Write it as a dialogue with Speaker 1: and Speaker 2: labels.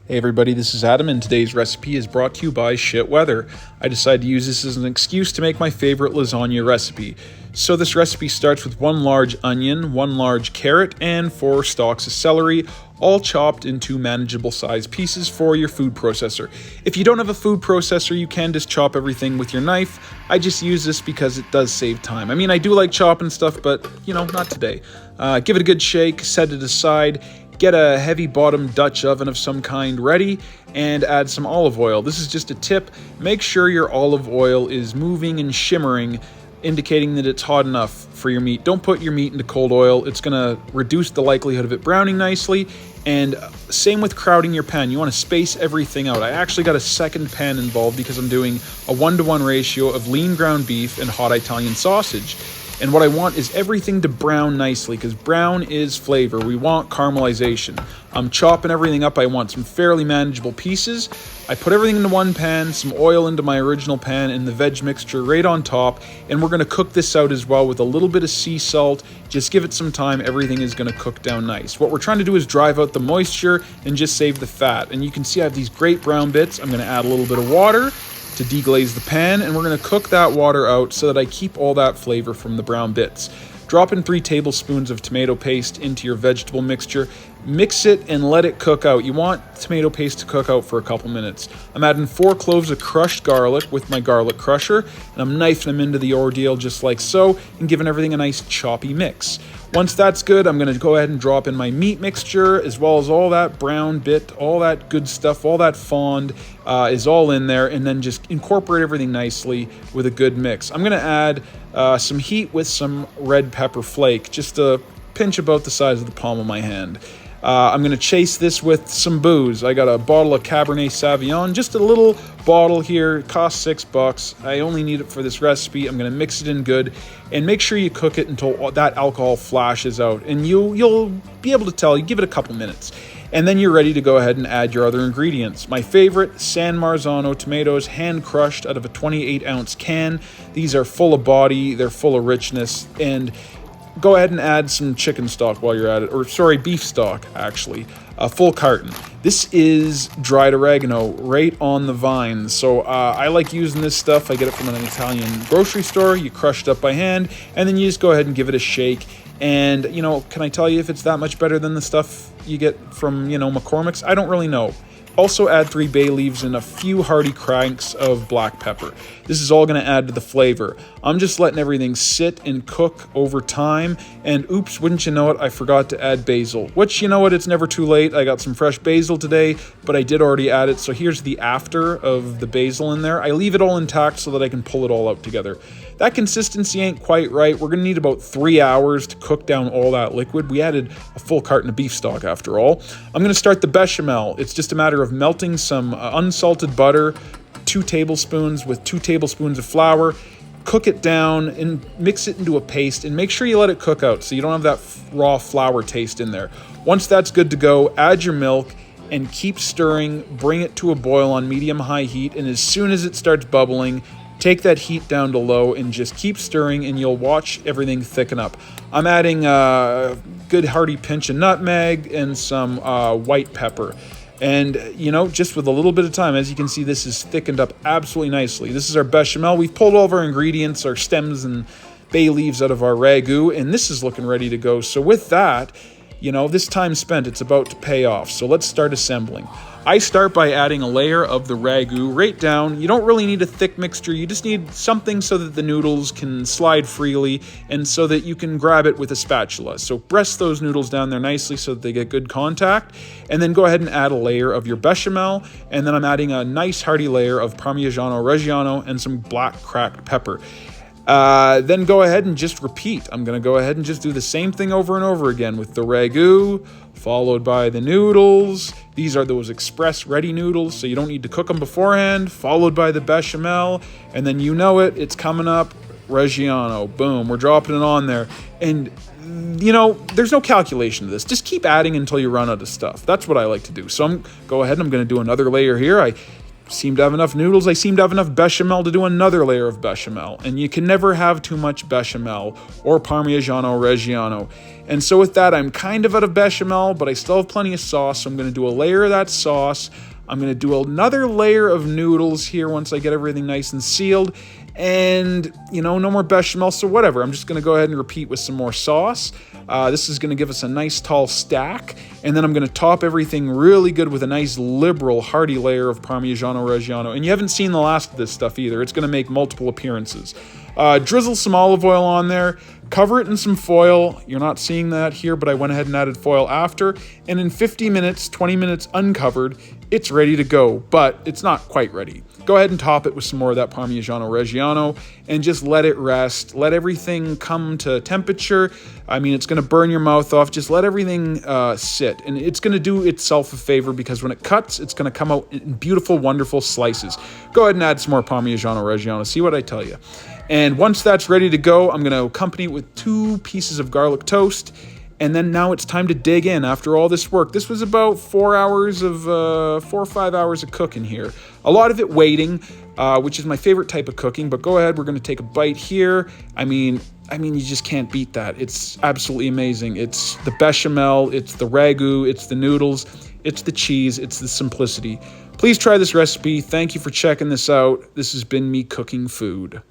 Speaker 1: Hey everybody, this is Adam, and today's recipe is brought to you by Shit Weather. I decided to use this as an excuse to make my favorite lasagna recipe. So this recipe starts with 1 large onion, 1 large carrot, and 4 stalks of celery, all chopped into manageable size pieces for your food processor. If you don't have a food processor, you can just chop everything with your knife. I just use this because it does save time. I mean, I do like chopping stuff, but, not today. Give it a good shake, set it aside. Get a heavy bottom Dutch oven of some kind ready and add some olive oil. This is just a tip. Make sure your olive oil is moving and shimmering, indicating that it's hot enough for your meat. Don't put your meat into cold oil. It's going to reduce the likelihood of it browning nicely. And same with crowding your pan. You want to space everything out. I actually got a second pan involved because I'm doing a 1-to-1 ratio of lean ground beef and hot Italian sausage. And what I want is everything to brown nicely, because brown is flavor. We want caramelization. I'm chopping everything up. I want some fairly manageable pieces. I put everything into one pan, some oil into my original pan, and the veg mixture right on top. And we're going to cook this out as well with a little bit of sea salt. Just give it some time. Everything is going to cook down nice. What we're trying to do is drive out the moisture and just save the fat. And you can see I have these great brown bits. I'm going to add a little bit of water to deglaze the pan, and we're going to cook that water out so that I keep all that flavor from the brown bits. Drop in 3 tablespoons of tomato paste into your vegetable mixture. Mix it and let it cook out. You want tomato paste to cook out for a couple minutes. I'm adding 4 cloves of crushed garlic with my garlic crusher, and I'm knifing them into the ordeal just like so, and giving everything a nice choppy mix. Once that's good, I'm going to go ahead and drop in my meat mixture, as well as all that brown bit, all that good stuff, all that fond is all in there, and then just incorporate everything nicely with a good mix. I'm going to add some heat with some red pepper flake, just a pinch about the size of the palm of my hand. I'm going to chase this with some booze. I got a bottle of Cabernet Sauvignon, just a little bottle here. It costs $6. I only need it for this recipe. I'm going to mix it in good and make sure you cook it until that alcohol flashes out. And you'll be able to tell. You give it a couple minutes. And then you're ready to go ahead and add your other ingredients. My favorite, San Marzano tomatoes, hand crushed out of a 28-ounce can. These are full of body. They're full of richness. And go ahead and add some chicken stock while you're at it, or sorry, beef stock, actually, a full carton. This is dried oregano right on the vine. So I like using this stuff. I get it from an Italian grocery store. You crush it up by hand, and then you just go ahead and give it a shake. And, can I tell you if it's that much better than the stuff you get from, McCormick's? I don't really know. Also add 3 bay leaves and a few hearty cranks of black pepper. This is all going to add to the flavor. I'm just letting everything sit and cook over time. And oops, wouldn't you know it, I forgot to add basil. Which, it's never too late. I got some fresh basil today, but I did already add it. So here's the after of the basil in there. I leave it all intact so that I can pull it all out together. That consistency ain't quite right. We're going to need about 3 hours to cook down all that liquid. We added a full carton of beef stock after all. I'm going to start the bechamel. It's just a matter of melting some unsalted butter, 2 tablespoons with 2 tablespoons of flour. Cook it down and mix it into a paste, and make sure you let it cook out so you don't have that raw flour taste in there. Once that's good to go, add your milk and keep stirring. Bring it to a boil on medium-high heat, and as soon as it starts bubbling, take that heat down to low and just keep stirring, and you'll watch everything thicken up. I'm adding a good hearty pinch of nutmeg and some white pepper. And, just with a little bit of time, as you can see, this is thickened up absolutely nicely. This is our bechamel. We've pulled all of our ingredients, our stems and bay leaves out of our ragu, and this is looking ready to go. So with that, this time spent, it's about to pay off. So let's start assembling. I start by adding a layer of the ragu right down. You don't really need a thick mixture. You just need something so that the noodles can slide freely and so that you can grab it with a spatula. So press those noodles down there nicely so that they get good contact. And then go ahead and add a layer of your bechamel. And then I'm adding a nice hearty layer of Parmigiano Reggiano and some black cracked pepper. Then go ahead and just repeat. I'm going to go ahead and just do the same thing over and over again with the ragu, followed by the noodles. These are those express ready noodles, so you don't need to cook them beforehand, followed by the bechamel, and then it's coming up, Reggiano. Boom, we're dropping it on there. And, there's no calculation to this. Just keep adding until you run out of stuff. That's what I like to do. So I'm going to do another layer here. I seem to have enough noodles. I seem to have enough bechamel to do another layer of bechamel. And you can never have too much bechamel or Parmigiano Reggiano. And so with that, I'm kind of out of bechamel, but I still have plenty of sauce. So I'm going to do a layer of that sauce. I'm going to do another layer of noodles here once I get everything nice and sealed. And, no more bechamel, so whatever. I'm just going to go ahead and repeat with some more sauce. This is going to give us a nice tall stack. And then I'm going to top everything really good with a nice liberal hearty layer of Parmigiano Reggiano. And you haven't seen the last of this stuff either. It's going to make multiple appearances. Drizzle some olive oil on there. Cover it in some foil. You're not seeing that here, but I went ahead and added foil after. And in 50 minutes, 20 minutes uncovered, it's ready to go, but it's not quite ready. Go ahead and top it with some more of that Parmigiano Reggiano and just let it rest. Let everything come to temperature. I mean, it's going to burn your mouth off. Just let everything sit. And it's going to do itself a favor because when it cuts, it's going to come out in beautiful, wonderful slices. Go ahead and add some more Parmigiano Reggiano. See what I tell you. And once that's ready to go, I'm going to accompany it with 2 pieces of garlic toast. And then now it's time to dig in after all this work. This was about 4 or 5 hours of cooking here. A lot of it waiting, which is my favorite type of cooking. But go ahead, we're going to take a bite here. I mean, you just can't beat that. It's absolutely amazing. It's the bechamel, it's the ragu, it's the noodles, it's the cheese, it's the simplicity. Please try this recipe. Thank you for checking this out. This has been me cooking food.